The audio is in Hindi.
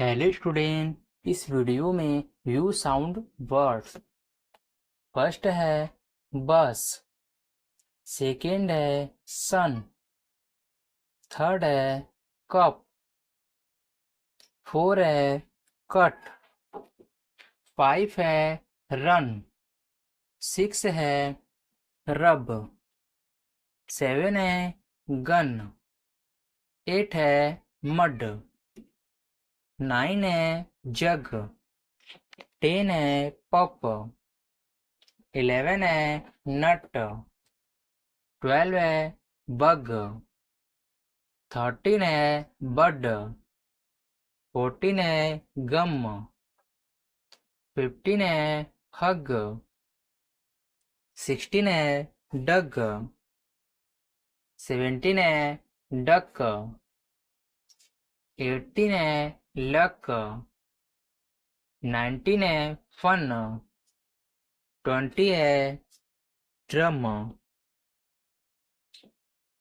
हेलो स्टूडेंट, इस वीडियो में यू साउंड वर्ड्स। फर्स्ट है बस, सेकेंड है सन, थर्ड है कप, फोर है कट, फाइव है रन, सिक्स है रब, सेवन है गन, एट है मड, नाइन है जग, टेन है पप, 11 है नट, 12 है बग, 13 है बड, 14 है गम, 15 है हग, 16 है डग, 17 है डक, 18 है लक, 19 है फन, 20 है ड्रम,